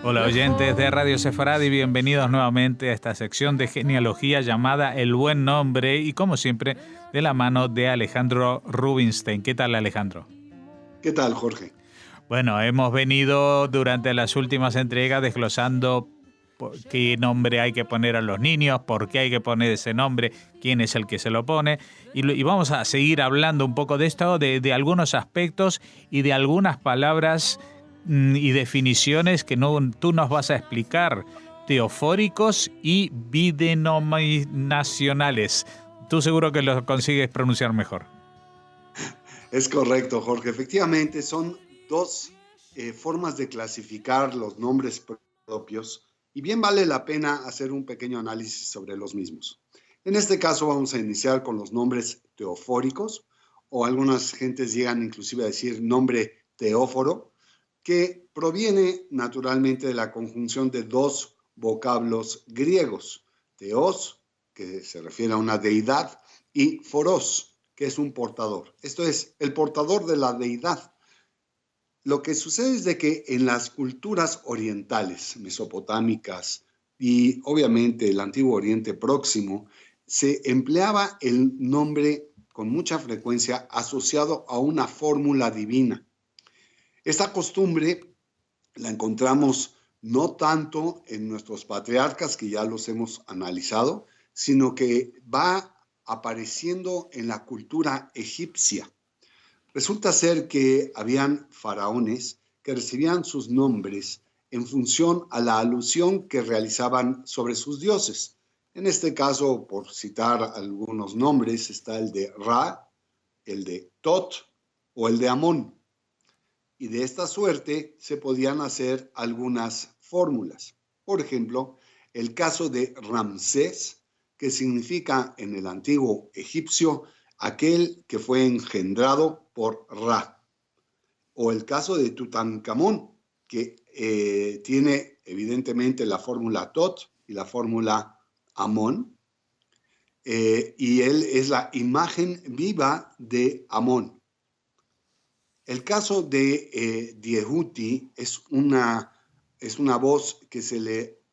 Hola oyentes de Radio Sefaradi, bienvenidos nuevamente a esta sección de genealogía llamada El Buen Nombre y como siempre de la mano de Alejandro Rubinstein. ¿Qué tal, Alejandro? ¿Qué tal, Jorge? Bueno, hemos venido durante las últimas entregas desglosando qué nombre hay que poner a los niños, por qué hay que poner ese nombre, quién es el que se lo pone. Y vamos a seguir hablando un poco de esto, de algunos aspectos y de algunas palabras y definiciones que tú nos vas a explicar, teofóricos y bidenominacionales. Tú seguro que lo consigues pronunciar mejor. Es correcto, Jorge. Efectivamente, son dos formas de clasificar los nombres propios y bien vale la pena hacer un pequeño análisis sobre los mismos. En este caso vamos a iniciar con los nombres teofóricos, o algunas gentes llegan inclusive a decir nombre teóforo, que proviene naturalmente de la conjunción de dos vocablos griegos, teos, que se refiere a una deidad, y foros, que es un portador. Esto es, el portador de la deidad. Lo que sucede es de que en las culturas orientales, mesopotámicas y obviamente el Antiguo Oriente Próximo, se empleaba el nombre con mucha frecuencia asociado a una fórmula divina. Esta costumbre la encontramos no tanto en nuestros patriarcas, que ya los hemos analizado, sino que va apareciendo en la cultura egipcia. Resulta ser que habían faraones que recibían sus nombres en función a la alusión que realizaban sobre sus dioses. En este caso, por citar algunos nombres, está el de Ra, el de Tot o el de Amón. Y de esta suerte se podían hacer algunas fórmulas. Por ejemplo, el caso de Ramsés, que significa en el antiguo egipcio aquel que fue engendrado por Ra. O el caso de Tutankamón, que tiene evidentemente la fórmula Tot y la fórmula Amón, y él es la imagen viva de Amón. El caso de Diehuti es una voz que se le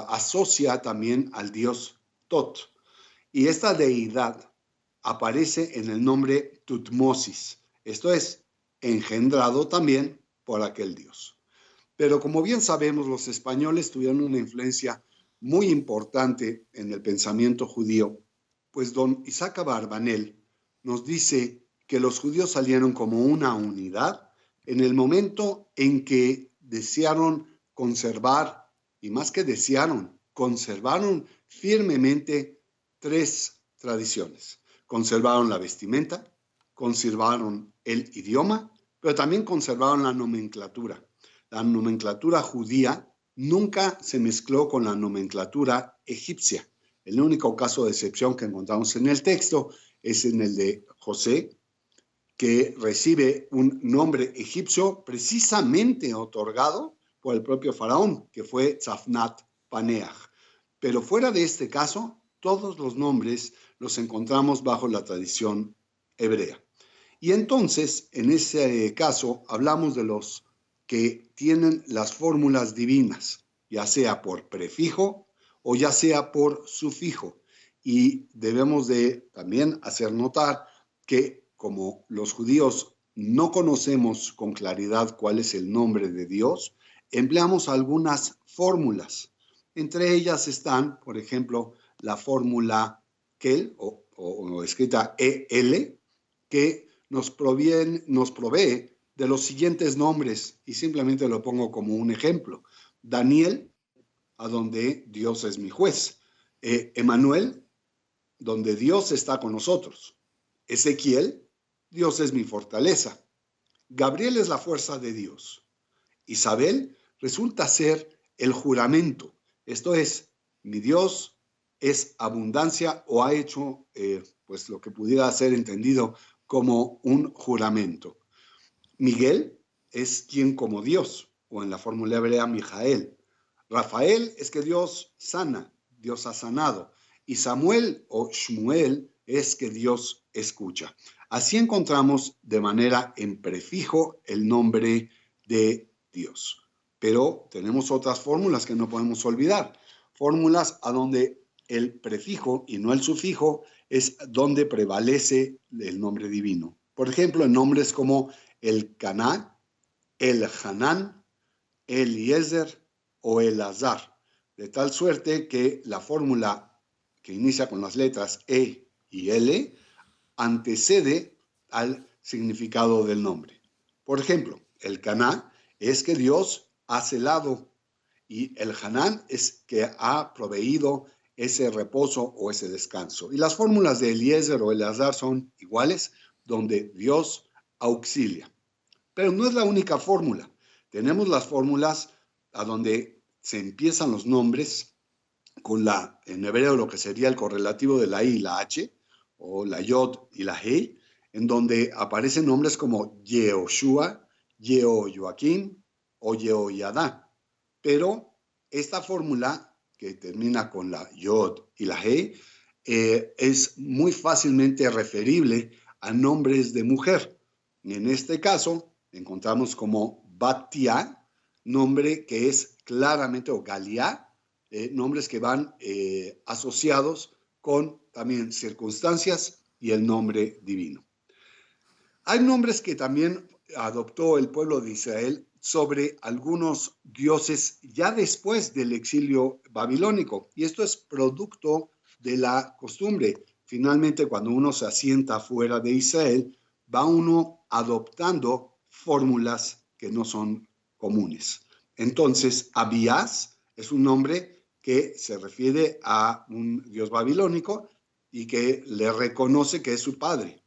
asocia también al dios Tot. Y esta deidad aparece en el nombre Tutmosis. Esto es, engendrado también por aquel dios. Pero como bien sabemos, los españoles tuvieron una influencia muy importante en el pensamiento judío, pues don Isaac Abarbanel nos dice que los judíos salieron como una unidad en el momento en que desearon conservar, y más que desearon, conservaron firmemente tres tradiciones. Conservaron la vestimenta, conservaron el idioma, pero también conservaron la nomenclatura. La nomenclatura judía nunca se mezcló con la nomenclatura egipcia. El único caso de excepción que encontramos en el texto es en el de José, que recibe un nombre egipcio precisamente otorgado por el propio faraón, que fue Tzafnat Paneach. Pero fuera de este caso, todos los nombres los encontramos bajo la tradición hebrea. Y entonces, en ese caso, hablamos de los que tienen las fórmulas divinas, ya sea por prefijo o ya sea por sufijo. Y debemos de también hacer notar que como los judíos no conocemos con claridad cuál es el nombre de Dios, empleamos algunas fórmulas. Entre ellas están, por ejemplo, la fórmula Kel, o escrita EL, que nos provee de los siguientes nombres, y simplemente lo pongo como un ejemplo. Daniel, a donde Dios es mi juez. Emanuel, donde Dios está con nosotros. Ezequiel, Dios es mi fortaleza. Gabriel es la fuerza de Dios. Isabel resulta ser el juramento. Esto es, mi Dios es abundancia o ha hecho pues lo que pudiera ser entendido como un juramento. Miguel es quien como Dios, o en la fórmula hebrea Mijael. Rafael es que Dios sana, Dios ha sanado. Y Samuel o Shmuel es que Dios escucha. Así encontramos de manera en prefijo el nombre de Dios. Pero tenemos otras fórmulas que no podemos olvidar. Fórmulas a donde el prefijo y no el sufijo es donde prevalece el nombre divino. Por ejemplo, en nombres como el Caná, el Hanán, Eliezer o Elazar, de tal suerte que la fórmula que inicia con las letras E y L antecede al significado del nombre. Por ejemplo, el Caná es que Dios ha celado y el Hanán es que ha proveído ese reposo o ese descanso. Y las fórmulas de Eliezer o Elazar son iguales, donde Dios auxilia. Pero no es la única fórmula. Tenemos las fórmulas a donde se empiezan los nombres con en hebreo lo que sería el correlativo de la I y la H, o la Yod y la Hei, en donde aparecen nombres como Yehoshua, Yehoiakim o Yehoiadá. Pero esta fórmula que termina con la Yod y la Hei es muy fácilmente referible a nombres de mujer. Y en este caso encontramos como Batia, nombre que es claramente, o Galia, nombres que van asociados con también circunstancias y el nombre divino. Hay nombres que también adoptó el pueblo de Israel sobre algunos dioses ya después del exilio babilónico, y esto es producto de la costumbre. Finalmente, cuando uno se asienta fuera de Israel, va uno adoptando fórmulas que no son comunes. Entonces, Abías es un nombre que se refiere a un dios babilónico y que le reconoce que es su padre.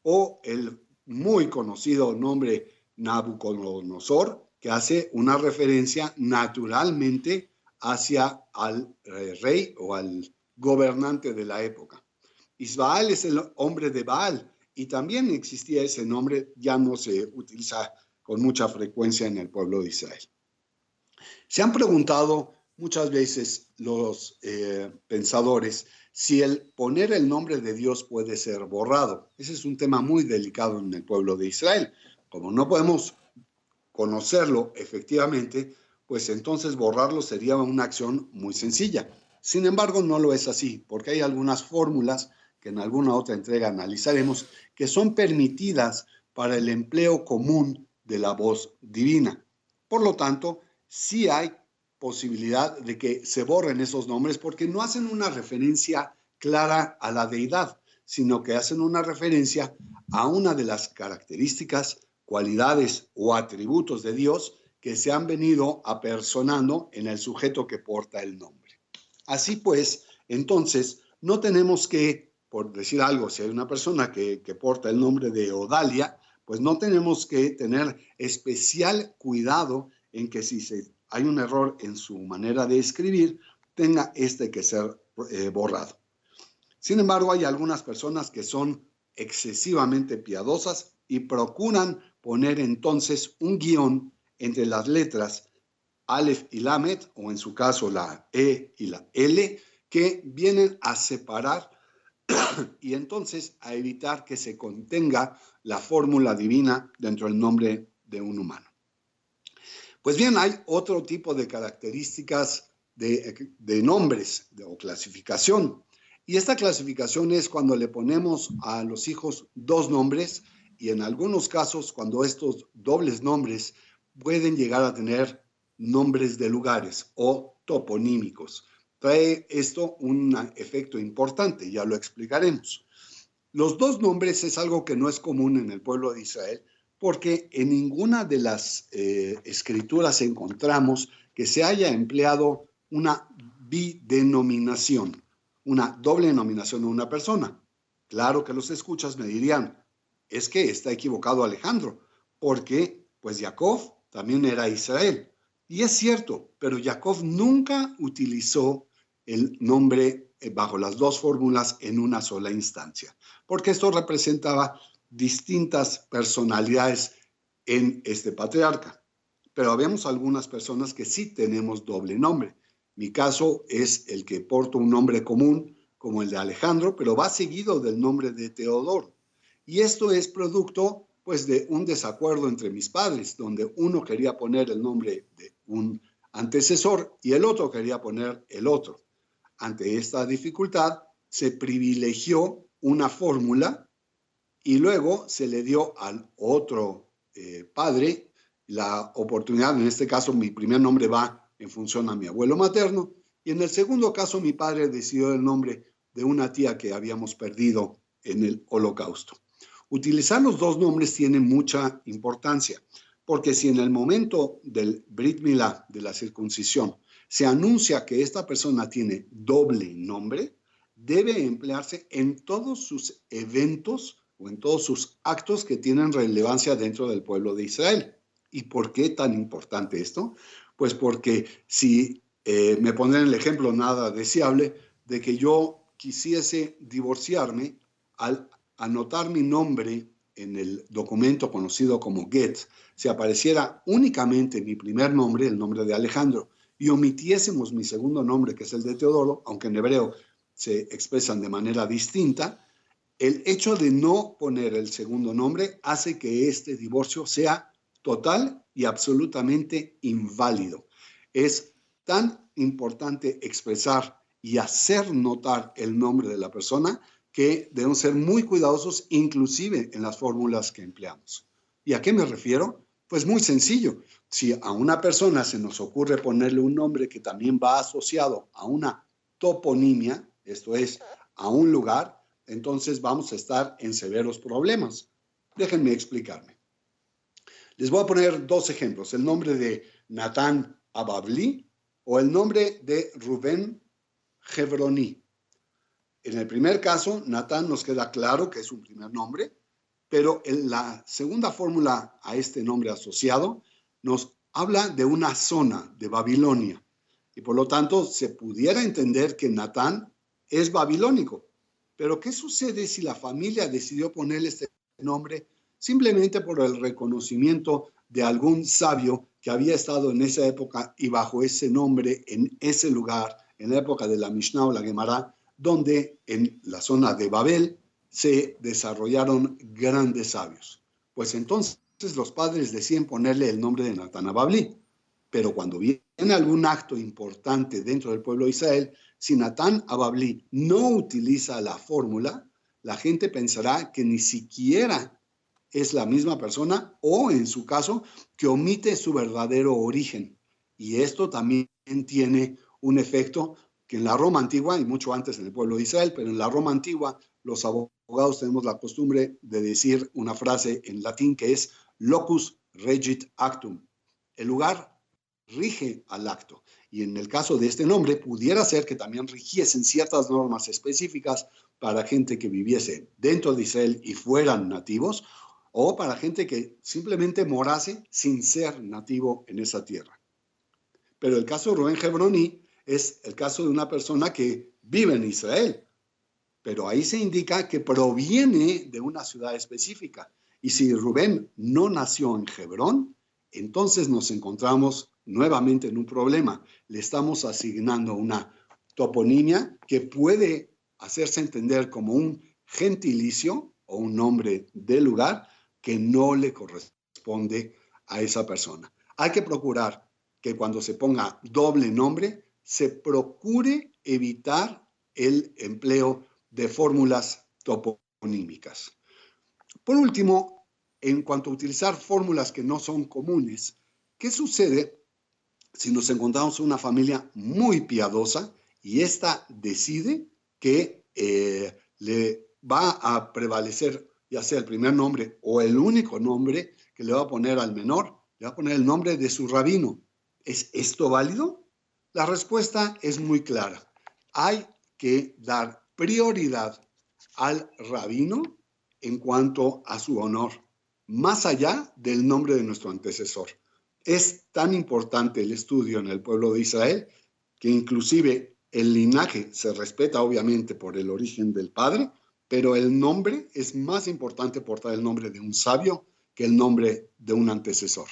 O el muy conocido nombre Nabucodonosor, que hace una referencia naturalmente hacia al rey o al gobernante de la época. Isbaal es el hombre de Baal, y también existía ese nombre, ya no se utiliza con mucha frecuencia en el pueblo de Israel. Se han preguntado muchas veces los pensadores si el poner el nombre de Dios puede ser borrado. Ese es un tema muy delicado en el pueblo de Israel. Como no podemos conocerlo efectivamente, pues entonces borrarlo sería una acción muy sencilla. Sin embargo, no lo es así, porque hay algunas fórmulas que en alguna otra entrega analizaremos que son permitidas para el empleo común de la voz divina. Por lo tanto, sí hay posibilidad de que se borren esos nombres porque no hacen una referencia clara a la deidad, sino que hacen una referencia a una de las características, cualidades o atributos de Dios que se han venido apersonando en el sujeto que porta el nombre. Así pues, entonces, no tenemos que, por decir algo, si hay una persona que porta el nombre de Odalia, pues no tenemos que tener especial cuidado en que si hay un error en su manera de escribir, tenga que ser borrado. Sin embargo, hay algunas personas que son excesivamente piadosas y procuran poner entonces un guión entre las letras Aleph y Lamed, o en su caso la E y la L, que vienen a separar y entonces a evitar que se contenga la fórmula divina dentro del nombre de un humano. Pues bien, hay otro tipo de características de nombres o clasificación. Y esta clasificación es cuando le ponemos a los hijos dos nombres y en algunos casos cuando estos dobles nombres pueden llegar a tener nombres de lugares o toponímicos. Trae esto un efecto importante, ya lo explicaremos. Los dos nombres es algo que no es común en el pueblo de Israel porque en ninguna de las escrituras encontramos que se haya empleado una bidenominación, una doble denominación de una persona. Claro que los escuchas me dirían, es que está equivocado Alejandro, porque pues Jacob también era Israel. Y es cierto, pero Jacob nunca utilizó el nombre bajo las dos fórmulas en una sola instancia, porque esto representaba distintas personalidades en este patriarca. Pero habemos algunas personas que sí tenemos doble nombre. Mi caso es el que porto un nombre común, como el de Alejandro, pero va seguido del nombre de Teodoro. Y esto es producto, pues, de un desacuerdo entre mis padres, donde uno quería poner el nombre de un antecesor y el otro quería poner el otro. Ante esta dificultad, se privilegió una fórmula y luego se le dio al otro padre la oportunidad. En este caso, mi primer nombre va en función a mi abuelo materno, y en el segundo caso, mi padre decidió el nombre de una tía que habíamos perdido en el Holocausto. Utilizar los dos nombres tiene mucha importancia, porque si en el momento del Brit Milá, de la circuncisión, se anuncia que esta persona tiene doble nombre, debe emplearse en todos sus eventos o en todos sus actos que tienen relevancia dentro del pueblo de Israel. ¿Y por qué tan importante esto? Pues porque si me pondré el ejemplo nada deseable de que yo quisiese divorciarme, al anotar mi nombre en el documento conocido como Get, si apareciera únicamente mi primer nombre, el nombre de Alejandro, y omitiésemos mi segundo nombre, que es el de Teodoro, aunque en hebreo se expresan de manera distinta, el hecho de no poner el segundo nombre hace que este divorcio sea total y absolutamente inválido. Es tan importante expresar y hacer notar el nombre de la persona que debemos ser muy cuidadosos, inclusive en las fórmulas que empleamos. ¿Y a qué me refiero? Pues muy sencillo. Si a una persona se nos ocurre ponerle un nombre que también va asociado a una toponimia, esto es, a un lugar, entonces vamos a estar en severos problemas. Déjenme explicarme. Les voy a poner dos ejemplos, el nombre de Natán Ababli o el nombre de Rubén Hebroni. En el primer caso, Natán nos queda claro que es un primer nombre, pero en la segunda fórmula a este nombre asociado nos habla de una zona de Babilonia y por lo tanto se pudiera entender que Natán es babilónico. Pero ¿qué sucede si la familia decidió ponerle este nombre simplemente por el reconocimiento de algún sabio que había estado en esa época y bajo ese nombre en ese lugar, en la época de la Mishnah o la Gemara, donde en la zona de Babel se desarrollaron grandes sabios? Pues entonces los padres deciden ponerle el nombre de Natán Ababli. Pero cuando viene algún acto importante dentro del pueblo de Israel, si Natán Ababli no utiliza la fórmula, la gente pensará que ni siquiera es la misma persona o, en su caso, que omite su verdadero origen. Y esto también tiene un efecto que en la Roma antigua, y mucho antes en el pueblo de Israel, pero en la Roma antigua, los abogados tenemos la costumbre de decir una frase en latín que es locus regit actum. El lugar rige al acto. Y en el caso de este nombre, pudiera ser que también rigiesen ciertas normas específicas para gente que viviese dentro de Israel y fueran nativos, o para gente que simplemente morase sin ser nativo en esa tierra. Pero el caso de Rubén Hebroni es el caso de una persona que vive en Israel, pero ahí se indica que proviene de una ciudad específica. Y si Rubén no nació en Hebrón, entonces nos encontramos nuevamente en un problema. Le estamos asignando una toponimia que puede hacerse entender como un gentilicio o un nombre de lugar que no le corresponde a esa persona. Hay que procurar que cuando se ponga doble nombre, se procure evitar el empleo de fórmulas toponímicas. Por último, en cuanto a utilizar fórmulas que no son comunes, ¿qué sucede si nos encontramos una familia muy piadosa y ésta decide que le va a prevalecer ya sea el primer nombre o el único nombre que le va a poner al menor, le va a poner el nombre de su rabino? ¿Es esto válido? La respuesta es muy clara. Hay que dar prioridad al rabino en cuanto a su honor, más allá del nombre de nuestro antecesor. Es tan importante el estudio en el pueblo de Israel que inclusive el linaje se respeta obviamente por el origen del padre, pero el nombre es más importante portar el nombre de un sabio que el nombre de un antecesor.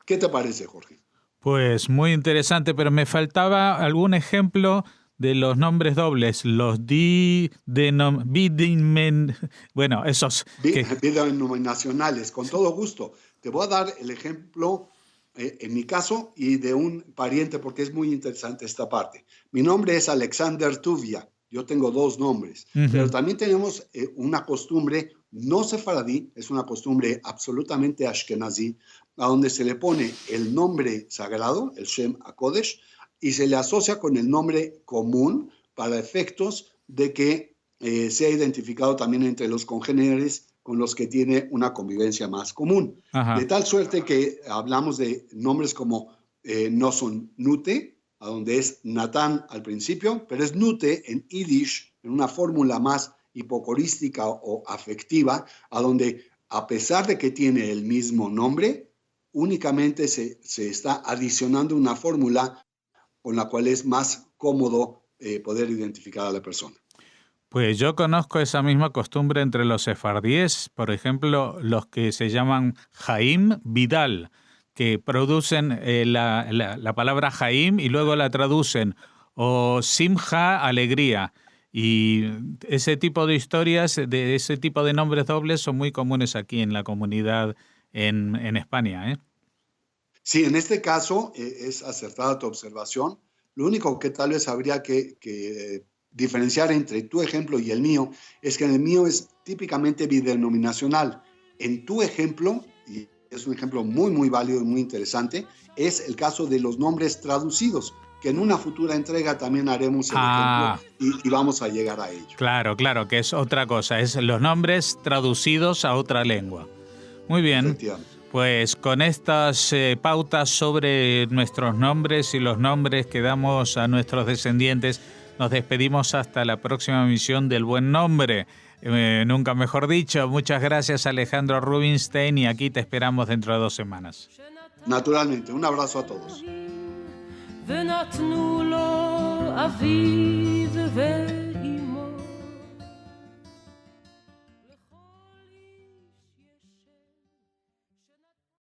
¿Qué te parece, Jorge? Pues muy interesante, pero me faltaba algún ejemplo de los nombres dobles, los bueno, esos que... Bidenominacionales, con todo gusto. Te voy a dar el ejemplo en mi caso, y de un pariente, porque es muy interesante esta parte. Mi nombre es Alexander Tuvia. Yo tengo 2 nombres, pero también tenemos una costumbre no sefaradí, es una costumbre absolutamente ashkenazí, a donde se le pone el nombre sagrado, el Shem HaKodesh, y se le asocia con el nombre común para efectos de que sea identificado también entre los congéneres con los que tiene una convivencia más común. Ajá. De tal suerte que hablamos de nombres como no son Nute, a donde es Natán al principio, pero es Nute en Yiddish, en una fórmula más hipocorística o afectiva, a donde a pesar de que tiene el mismo nombre, únicamente se está adicionando una fórmula con la cual es más cómodo poder identificar a la persona. Pues yo conozco esa misma costumbre entre los sefardíes, por ejemplo, los que se llaman Jaim Vidal, que producen la palabra Jaim y luego la traducen, o Simja, alegría. Y ese tipo de historias, de ese tipo de nombres dobles son muy comunes aquí en la comunidad en España, ¿eh? Sí, en este caso es acertada tu observación. Lo único que tal vez habría que diferenciar entre tu ejemplo y el mío es que en el mío es típicamente bidenominacional. En tu ejemplo, y es un ejemplo muy, muy válido y muy interesante, es el caso de los nombres traducidos, que en una futura entrega también haremos el ejemplo y vamos a llegar a ello. Claro, claro, que es otra cosa, es los nombres traducidos a otra lengua. Muy bien, pues con estas pautas sobre nuestros nombres y los nombres que damos a nuestros descendientes, nos despedimos hasta la próxima emisión del Buen Nombre. Nunca mejor dicho. Muchas gracias, Alejandro Rubinstein, y aquí te esperamos dentro de 2 semanas. Naturalmente, un abrazo a todos.